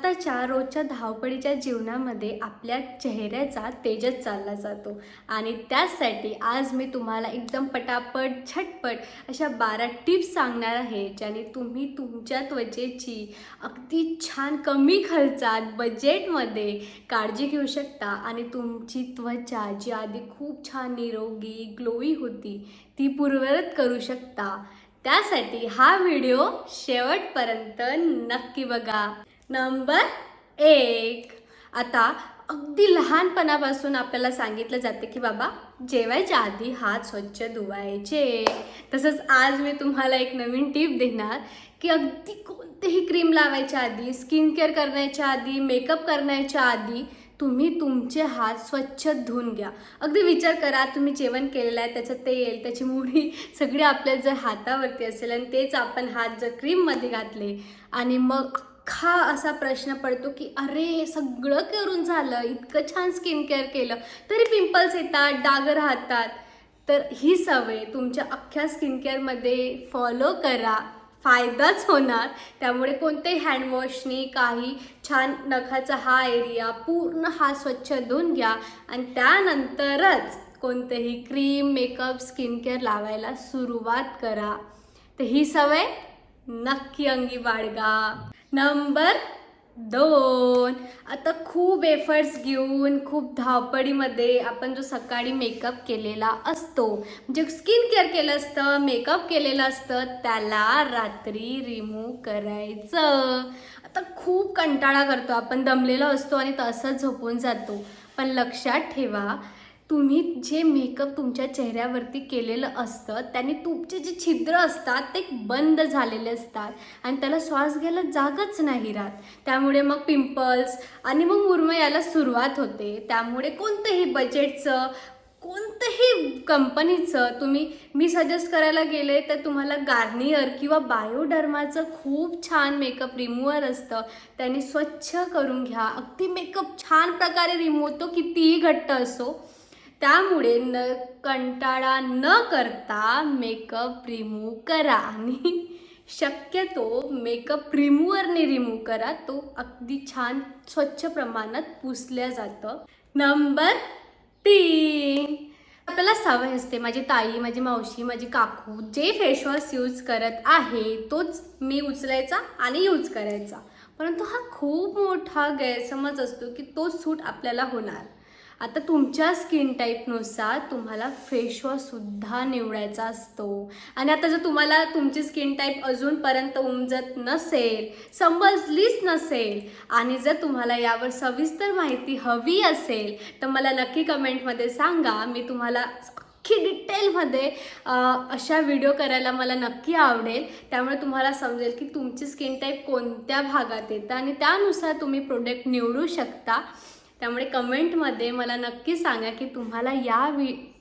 आत्ताच्या रोजच्या धावपळीच्या जीवनामध्ये आपल्या चेहऱ्याचा तेजच चालला जातो आणि त्यासाठी आज मी तुम्हाला एकदम पटापट झटपट अशा 12 टिप्स सांगणार आहे, ज्याने तुम्ही तुमच्या त्वचेची अगदी छान कमी खर्चात बजेटमध्ये काळजी घेऊ शकता आणि तुमची त्वचा जी आधी खूप छान निरोगी ग्लोई होती ती पूर्ववत करू शकता। त्यासाठी हा व्हिडिओ शेवटपर्यंत नक्की बघा। नंबर 1, आता अगदी लहानपणापासून आपल्याला सांगितलं जाते की बाबा जेवायच्या आधी हात स्वच्छ धुवायचे। तसंच आज मी तुम्हाला एक नवीन टिप देणार की अगदी कोणतेही क्रीम लावायच्या आधी, स्किन केअर करण्याच्या आधी, मेकअप करण्याच्या आधी तुम्ही तुमचे हात स्वच्छ धुवून घ्या। अगदी विचार करा, तुम्ही जेवण केलेलं आहे, त्याचं तेल, त्याची मुठी सगळे आपल्या जर हातावरती असेल आणि तेच आपण हात जर क्रीममध्ये घातले आणि मग अख्खा असा प्रश्न पडतो की अरे सगळं करून झालं, इतकं छान स्किन केअर केलं तरी पिंपल्स येतात, डाग राहतात। तर ही सवय तुमच्या अख्ख्या स्किन केअरमध्ये फॉलो करा, फायदाच होणार। त्यामुळे कोणतेही हँडवॉशनी काही छान नखाचा हा एरिया पूर्ण हात स्वच्छ धुवून घ्या आणि त्यानंतरच कोणतेही क्रीम, मेकअप, स्किन केअर लावायला सुरुवात करा। तर ही सवय नक्की अंगी बाळगा। नंबर 2, आता खूप एफर्ट्स घेऊन खूप धावपळीमध्ये आपण जो सकाळी मेकअप केलेला असतो, म्हणजे स्किन केअर केलं असतं, मेकअप केलेलं असतं, त्याला रात्री रिमूव्ह करायचं। आता खूप कंटाळा करतो आपण, दमलेलो असतो आणि तसंच झोपून जातो। पण लक्षात ठेवा, तुम्ही जे मेकअप तुमच्या चेहऱ्यावरती केलेलं असतं त्याने तुमचे जे छिद्र असतात ते बंद झालेले असतात आणि त्याला श्वास घ्यायला जागाच नाही राहत। त्यामुळे मग पिंपल्स आणि मग मुरमं यायला सुरुवात होते। त्यामुळे कोणतंही बजेटचं, कोणतंही कंपनीचं मी सजेस्ट करायला गेले तर तुम्हाला गार्नियर किंवा बायोडर्माचं खूप छान मेकअप रिमूव्हर असतं, त्याने स्वच्छ करून घ्या। अगदी मेकअप छान प्रकारे रिमूव्ह होतो, कितीही घट्ट असो। त्यामुळे कंटाळा न करता मेकअप रिमूव्ह करा आणि शक्यतो मेकअप रिमूव्हरने रिमूव्ह करा, तो अगदी छान स्वच्छ प्रमाणात पुसल्या जातं। नंबर 3, आपल्याला सवय असते, माझी ताई, माझी मावशी, माझी काकू जे फेसवॉश यूज करत आहे तोच मी उचलायचा आणि यूज करायचा। परंतु हा खूप मोठा गैरसमज असतो की तो सूट आपल्याला होणार। आता तुमच्या स्किन टाईपनुसार तुम्हाला फेसवॉशसुद्धा निवडायचा असतो आणि आता जर तुम्हाला तुमची स्किन टाईप अजूनपर्यंत उमजत नसेल, समजलीच नसेल आणि जर तुम्हाला यावर सविस्तर माहिती हवी असेल तर मला नक्की कमेंटमध्ये सांगा। मी तुम्हाला अख्खी डिटेलमध्ये अशा व्हिडिओ करायला मला नक्की आवडेल। त्यामुळे तुम्हाला समजेल की तुमची स्किन टाईप कोणत्या भागात येतं आणि त्यानुसार तुम्ही प्रोडक्ट निवडू शकता। त्यामुळे कमेंटमध्ये मला नक्की सांगा की तुम्हाला या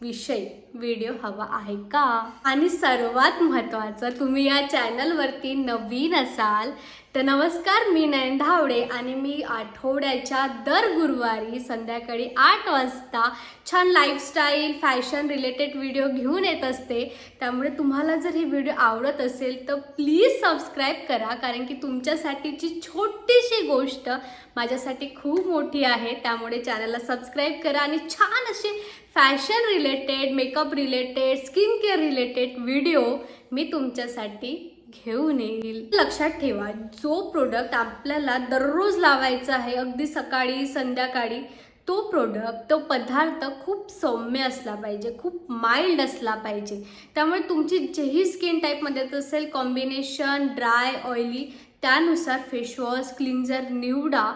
विषयी व्हिडिओ हवा आहे का। आणि सर्वात महत्त्वाचं, तुम्ही या चॅनलवरती नवीन असाल तर नमस्कार, मी नयन धावडे आणि मी आठवड्याच्या दर गुरुवारी संध्याकाळी 8 वाजता छान लाईफस्टाईल, फॅशन रिलेटेड व्हिडिओ घेऊन येत असते। त्यामुळे तुम्हाला जर ही व्हिडिओ आवडत असेल तर प्लीज सबस्क्राईब करा, कारण की तुमच्यासाठीची छोटीशी गोष्ट माझ्यासाठी खूप मोठी आहे। त्यामुळे चॅनलला सबस्क्राईब करा आणि छान असे fashion related, makeup related, skin care related video मी तुमच्यासाठी घेऊन येईल। लक्षात ठेवा, जो प्रोडक्ट आपल्याला दररोज लावायचा आहे, अगदी सकाळी संध्याकाळी, तो प्रोडक्ट, तो पदार्थ खूप सौम्य असला पाहिजे, खूप माइल्ड असला पाहिजे। त्यामुळे तुमची जेही स्किन टाईपमध्ये असेल, कॉम्बिनेशन ड्राय, ऑइली, त्यानुसार फेसवॉश, क्लिन्झर निवडा।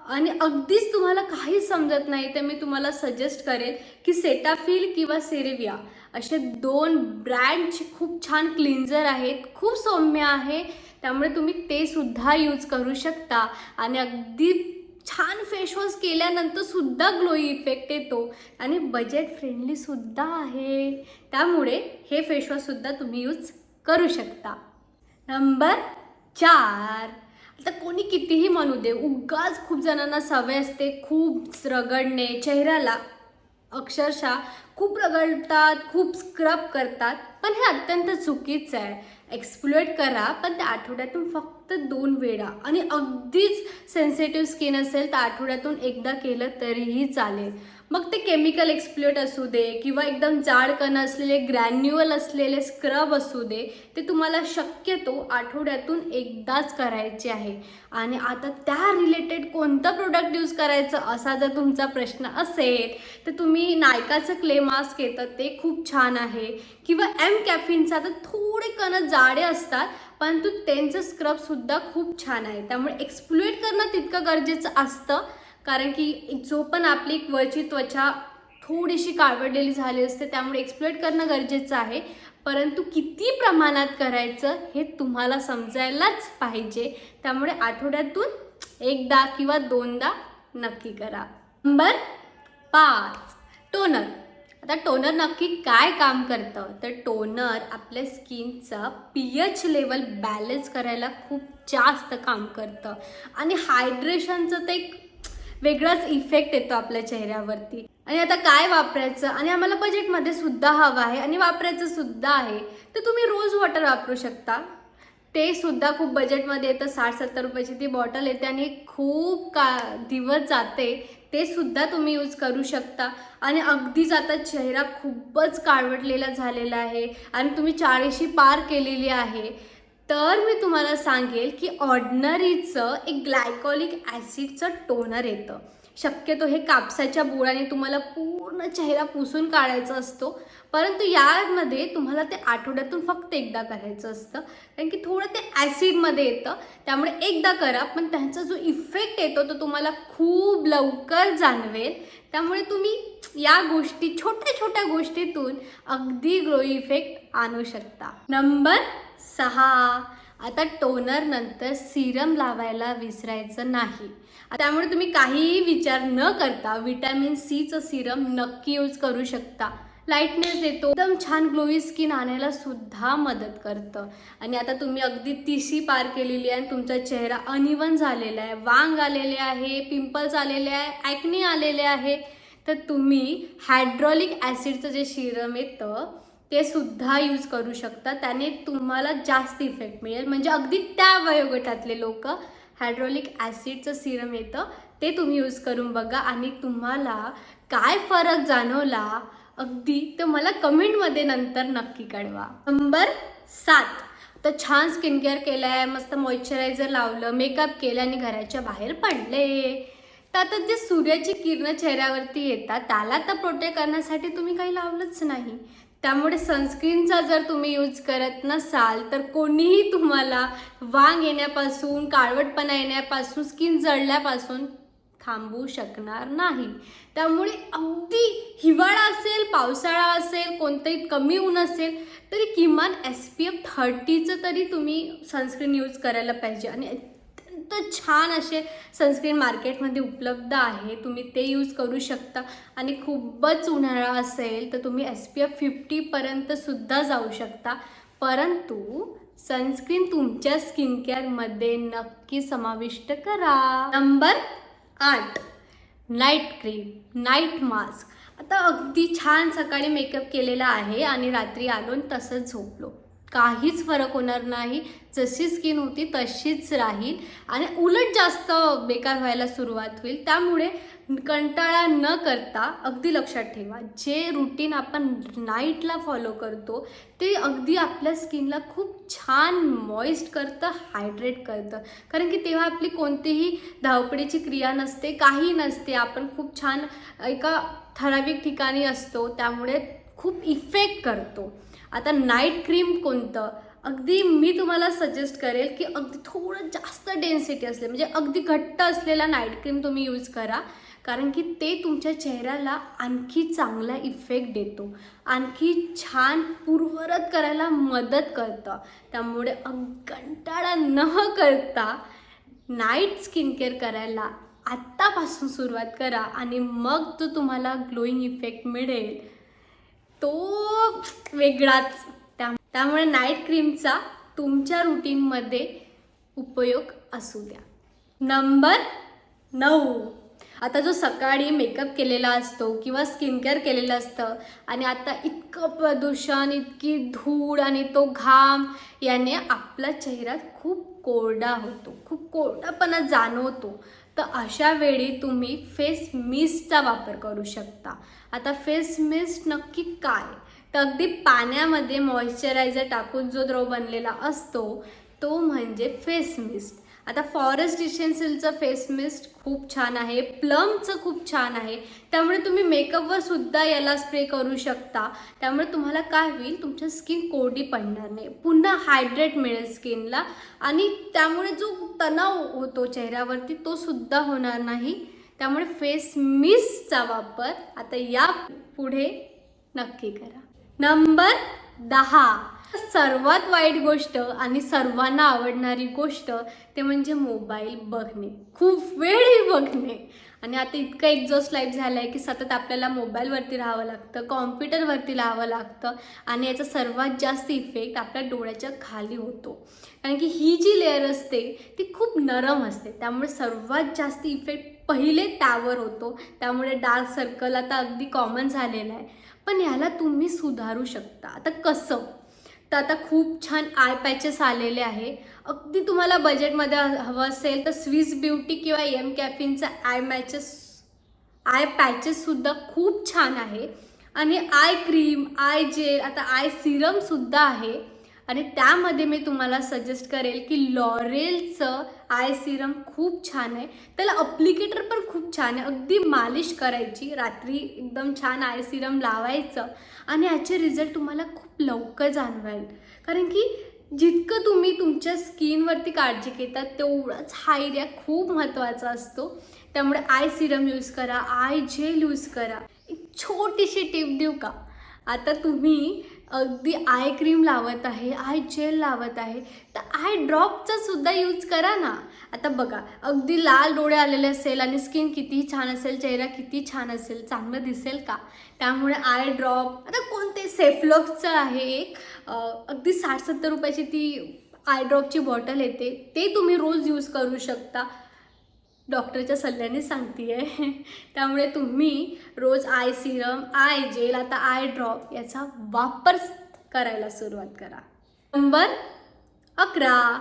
आणि अगदीच तुम्हाला काही समजत नाही तर मी तुम्हाला सजेस्ट करेन की सेटाफिल किंवा सेरेविया असे 2 ब्रँडचे खूप छान क्लिन्झर आहेत, खूप सौम्य आहे। त्यामुळे तुम्ही ते सुद्धा यूज करू शकता आणि अगदी छान फेसवॉश केल्यानंतर सुद्धा ग्लोई इफेक्ट येतो आणि बजेट फ्रेंडली सुद्धा आहे। त्यामुळे हे फेसवॉशसुद्धा तुम्ही यूज करू शकता। नंबर 4, आता कोणी कितीही म्हणू दे, उगाच खूप जणांना सवय असते खूप रगडणे, चेहऱ्याला अक्षरशः खूप रगडतात, खूप स्क्रब करतात, पण हे अत्यंत चुकीचं आहे। एक्सप्लोएट करा, पण त्या आठवड्यातून फक्त 2 वेळा. आणि अगदीच सेन्सिटिव्ह स्किन असेल तर आठवड्यातून एकदा केलं तरीही चालेल. मग ते केमिकल एक्सप्लोएट असू दे किंवा एकदम जाड कण असलेले ग्रॅन्युअल असलेले स्क्रब असू दे, ते तुम्हाला शक्यतो आठवड्यातून एकदाच करायचे आहे. आणि आता त्या रिलेटेड कोणतं प्रोडक्ट यूज करायचं असा जर तुमचा प्रश्न असेल तर तुम्ही नायकाचं क्ले मास्क येतं ते खूप छान आहे, किंवा एम कॅफिनचा. तर थोडे कण जाडे असतात परंतु त्यांचं स्क्रबसुद्धा खूप छान आहे. त्यामुळे एक्सप्लोएट करणं तितकं गरजेचं असतं, कारण की जो पण आपली वरची त्वचा थोडीशी काळवडलेली झाली असते त्यामुळे एक्सप्लोएट करणं गरजेचं आहे. परंतु किती प्रमाणात करायचं हे तुम्हाला समजायलाच पाहिजे. त्यामुळे आठवड्यातून एकदा किंवा 2दा नक्की करा. Number 5, toner. आता टोनर नक्की काय काम करतं, तर टोनर आपल्या स्किनचा pH लेवल बॅलन्स करायला खूप जास्त काम करतं. आणि हायड्रेशनचं ते एक वेगळाच इफेक्ट येतो आपल्या चेहऱ्यावरती. आणि आता काय वापरायचं, आणि आम्हाला बजेटमध्ये सुद्धा हवं आहे आणि वापरायचं सुद्धा आहे, तर तुम्ही रोज वॉटर वापरू शकता. ते सुद्धा खूप बजेटमध्ये येतं. 60-70 रुपयाची ती बॉटल येते आणि खूप दिवस जाते. ते सुद्धा तुम्ही यूज करू शकता. आणि अगदीच आता चेहरा खूपच काळवटलेला झालेला आहे आणि तुम्ही 40शी पार केलेली आहे, तर मी तुम्हाला सांगेल की ऑर्डिनरीचं एक ग्लायकॉलिक ॲसिडचं टोनर येतं. शक्यतो हे कापसाच्या बुडाने तुम्हाला पूर्ण चेहरा पुसून काढायचा असतो, परंतु यामध्ये तुम्हाला ते आठवड्यातून फक्त एकदा करायचं असतं, कारण की थोडं ते ॲसिडमध्ये येतं. त्यामुळे एकदा करा, पण त्यांचा जो इफेक्ट येतो तो तुम्हाला खूप लवकर जाणवेल. त्यामुळे तुम्ही या गोष्टी, छोट्या छोट्या गोष्टीतून अगदी ग्लो इफेक्ट आणू शकता. नंबर 6, आता टोनर नंतर सिरम लावायला विसरायचं नाही. त्यामुळे तुम्ही काहीही विचार न करता विटॅमिन सीचं सिरम नक्की यूज करू शकता. लाईटनेस देतो, एकदम छान ग्लोई स्किन आणायला सुद्धा मदत करतं. आणि आता तुम्ही अगदी 30शी पार केलेली आहे आणि तुमचा चेहरा अनइवन झालेला आहे, वांग आलेले आहे, पिंपल्स आलेले आहे, ॲक्ने आलेले आहे, तर तुम्ही हायड्रॉलिक ॲसिडचं जे सिरम येतं ते सुद्धा यूज करू शकता. त्याने तुम्हाला जास्त इफेक्ट मिळेल. म्हणजे अगदी त्या वयोगटातले लोक हायड्रॉलिक ॲसिडचं सिरम येतं ते तुम्ही यूज करून बघा आणि तुम्हाला काय फरक जाणवला अगदी तर मला कमेंटमध्ये नंतर नक्की कळवा. नंबर 7, तर छान स्किन केअर केलं आहे, मस्त मॉइश्चरायझर लावलं, मेकअप केलं आणि घराच्या बाहेर पडले, तर आता जे सूर्याची किरणं चेहऱ्यावरती येतात त्याला तर प्रोटेक्ट करण्यासाठी तुम्ही काही लावलंच नाही. त्यामुळे सनस्क्रीनचा जर तुम्ही यूज करत नसाल तर कोणीही तुम्हाला वांग येण्यापासून, काळवटपणा येण्यापासून, स्किन जळल्यापासून थांबवू शकणार नाही. त्यामुळे अगदी हिवाळा असेल, पावसाळा असेल, कोणतंही कमी ऊन असेल तरी किमान SPF 30चं तरी तुम्ही सनस्क्रीन यूज करायला पाहिजे. आणि अत्यंत छान असे सनस्क्रीन मार्केटमध्ये उपलब्ध आहे, तुम्ही ते यूज करू शकता. आणि खूपच उन्हाळा असेल तर तुम्ही SPF 50पर्यंत सुद्धा जाऊ शकता. परंतु सनस्क्रीन तुमच्या स्किन केअरमध्ये नक्की समाविष्ट करा. Number 8, night cream, night mask. आता अगदी छान सकाळी मेकअप केलेला आहे आणि रात्री आलो तसंच झोपलो, काहीच फरक होणार नाही. जशी स्किन होती तशीच राहील आणि उलट जास्त बेकार व्हायला सुरुवात होईल. त्यामुळे कंटाळा न करता अगदी लक्षात ठेवा, जे रुटीन आपण नाईटला फॉलो करतो ते अगदी आपल्या स्किनला खूप छान मॉइस्ट करतं, हायड्रेट करतं. कारण की तेव्हा आपली कोणतीही धावपळीची क्रिया नसते, काही नसते, आपण खूप छान एका ठराविक ठिकाणी असतो, त्यामुळे खूप इफेक्ट करतो. आता नाईट क्रीम कोणतं, अगदी मी तुम्हाला सजेस्ट करेल की अगदी थोडं जास्त डेन्सिटी असले, म्हणजे अगदी घट्ट असलेला नाईट क्रीम तुम्ही यूज करा, कारण की ते तुमच्या चेहऱ्याला आणखी चांगला इफेक्ट देतो, आणखी छान पूर्वरत करायला मदत करतं. त्यामुळे कंटाळा न करता नाईट स्किन केअर करायला आत्तापासून सुरुवात करा आणि मग तो तुम्हाला ग्लोईंग इफेक्ट मिळेल तो वेगळाच. त्यामुळे नाईट क्रीमचा तुमच्या रुटीनमध्ये उपयोग असू द्या. नंबर 9, आता जो सकाळी मेकअप केलेला असतो किंवा स्किन केअर केलेलं असतं आणि आता इतकं प्रदूषण, इतकी धूळ आणि तो घाम याने आपला चेहरा खूप कोरडा होतो, खूप कोरडापणा जाणवतो. तर अशा वेळी तुम्ही फेस मिस्टचा वापर करू शकता. आता फेस मिस्ट नक्की काय, तर अगदी पाण्यामध्ये मॉइश्चरायझर टाकून जो द्रव बनलेला असतो तो म्हणजे फेस मिस्ट. आता फॉरेस्ट इसेन्शियलचं फेस मिस्ट खूप छान आहे, प्लमचं खूप छान आहे. त्यामुळे तुम्ही मेकअपवर सुद्धा याला स्प्रे करू शकता. त्यामुळे तुम्हाला काय होईल, तुमची स्किन कोरडी पडणार नाही, पुन्हा हायड्रेट मिळेल स्किनला आणि त्यामुळे जो तणाव होतो चेहऱ्यावरती तो सुद्धा होणार नाही. त्यामुळे फेस मिस्टचा वापर आता या पुढे नक्की करा. नंबर 10, सर्वात वाईट गोष्ट आणि सर्वांना आवडणारी गोष्ट ते म्हणजे मोबाईल बघणे, खूप वेळ बघणे. आणि आता इतकं एक्झॉस्ट लाईफ झालं आहे की सतत आपल्याला मोबाईलवरती राहावं लागतं, कॉम्प्युटरवरती राहावं लागतं आणि याचा सर्वात जास्त इफेक्ट आपल्या डोळ्याच्या खाली होतो. कारण की ही जी लेअर असते ती खूप नरम असते, त्यामुळे सर्वात जास्त इफेक्ट पहिले त्यावर होतो. त्यामुळे डार्क सर्कल आता अगदी कॉमन झालेला आहे. पण याला तुम्ही सुधारू शकता. आता कसं, तर आता खूप छान आय पॅचेस आलेले आहे. अगदी तुम्हाला बजेटमध्ये हवं असेल तर स्विस ब्युटी किंवा एम कॅफिनचा आय पॅचेससुद्धा खूप छान आहे. आणि आय क्रीम, आय जेल, आता आय सिरमसुद्धा आहे. आणि त्यामध्ये मी तुम्हाला सजेस्ट करेल की लॉरेलचं आय सिरम खूप छान आहे. त्याला अप्लिकेटर पण खूप छान आहे. अगदी मालिश करायची, रात्री एकदम छान आय सिरम लावायचं आणि याचे रिझल्ट तुम्हाला खूप लवकर जाणवेल. कारण की जितकं तुम्ही तुमच्या स्किनवरती काळजी घेतात तेवढंच हा एरिया खूप महत्त्वाचा असतो. त्यामुळे आय सिरम यूज करा, आय जेल यूज करा. एक छोटीशी टिप देऊ का, आता तुम्ही अगदी आय क्रीम लावत आहे, आय जेल लावत आहे, तर आय ड्रॉपचा सुद्धा यूज करा ना. आता बघा, अगदी लाल डोळे आलेले असेल आणि स्किन कितीही छान असेल, चेहरा किती छान असेल, चांगलं दिसेल का. त्यामुळे आय ड्रॉप, आता कोणते सेफलॉक्सचं आहे एक, अगदी 60-70 रुपयाची ती आय ड्रॉपची बॉटल येते, ते तुम्ही रोज यूज करू शकता. डॉक्टरच्या सल्ल्याने सांगते आहे. त्यामुळे तुम्ही रोज आय सिरम, आय जेल, आता आय ड्रॉप याचा वापर करायला सुरुवात करा. नंबर 11,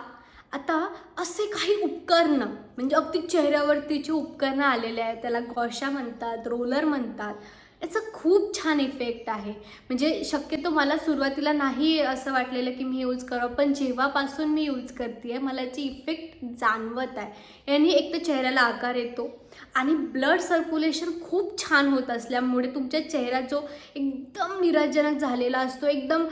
आता असे काही उपकरणं म्हणजे अगदी चेहऱ्यावरतीचे उपकरणं आलेले आहेत. त्याला गॉशा म्हणतात, रोलर म्हणतात. याचा खूप छान इफेक्ट आहे. म्हणजे शक्यतो मला सुरुवातीला नाही असं वाटलेलं की मी यूज करावं, पण जेव्हापासून मी यूज करते आहे मला याची इफेक्ट जाणवत आहे. याने एक तर चेहऱ्याला आकार येतो आणि ब्लड सर्क्युलेशन खूप छान होत असल्यामुळे तुमच्या चेहरा जो एकदम निराजनक झालेला असतो, एकदम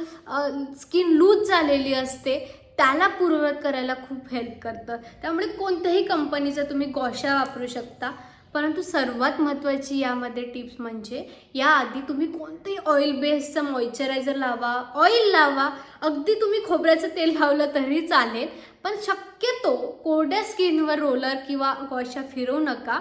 स्किन लूज झालेली असते, त्याला पूर्ववत करायला खूप हेल्प करतं. त्यामुळे कोणत्याही कंपनीचा तुम्ही गॉशा वापरू शकता. परंतु सर्वात महत्त्वाची यामध्ये टिप्स म्हणजे याआधी तुम्ही कोणतेही ऑइल बेस्डचं मॉइश्चरायझर लावा, ऑइल लावा. अगदी तुम्ही खोबऱ्याचं तेल लावलं तरी चालेल, पण शक्यतो कोरड्या स्किनवर रोलर किंवा गॉशा फिरवू नका.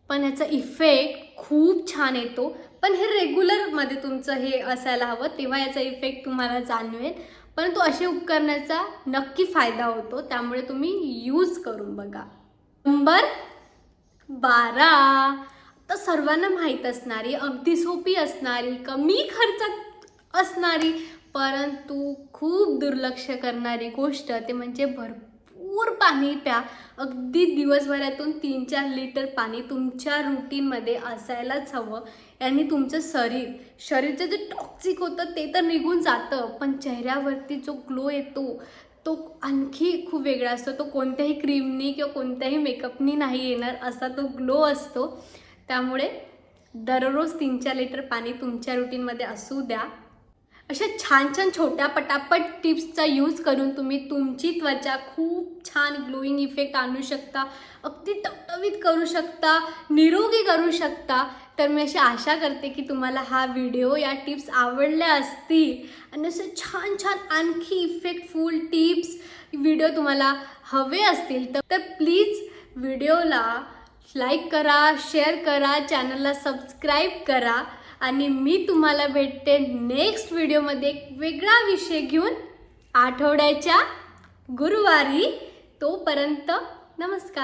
पण याचा इफेक्ट खूप छान येतो. पण हे रेग्युलरमध्ये तुमचं हे असायला हवं, तेव्हा याचा इफेक्ट तुम्हाला जाणवेल. परंतु असे उपकरणाचा नक्की फायदा होतो, त्यामुळे तुम्ही यूज करून बघा. नंबर 12, तर सर्वांना माहीत असणारी, अगदी सोपी असणारी, कमी खर्चात असणारी, परंतु खूप दुर्लक्ष करणारी गोष्ट ते म्हणजे भरपूर पाणी प्या. अगदी दिवसभरातून 3-4 लिटर पाणी तुमच्या रुटीनमध्ये असायलाच हवं. याने तुमचं शरीरचं जे टॉक्सिक होतं ते तर निघून जातं, पण चेहऱ्यावरती जो ग्लो येतो तो आणखी खूप वेगळा असतो. तो कोणत्याही क्रीमनी किंवा कोणत्याही मेकअपनी नाही येणार असा तो ग्लो असतो. त्यामुळे दररोज 3-4 लिटर पाणी तुमच्या रुटीनमध्ये असू द्या. अशा छान छान छोट्या पटापट टिप्सचा यूज करून तुम्ही तुमची त्वचा खूप छान ग्लोईंग इफेक्ट आणू शकता, अगदी टवटवीत करू शकता, निरोगी करू शकता. तर मी अशी आशा करते की तुम्हाला हा व्हिडिओ, या टिप्स आवडल्या असतील आणि असे छान छान आणखी इफेक्टफुल टिप्स व्हिडिओ तुम्हाला हवे असतील तर प्लीज व्हिडिओला लाईक करा, शेअर करा, चॅनलला सबस्क्राईब करा. आणि मी तुम्हाला भेटते नेक्स्ट व्हिडिओमध्ये एक वेगळा विषय घेऊन आठवड्याच्या गुरुवारी. तोपर्यंत नमस्कार.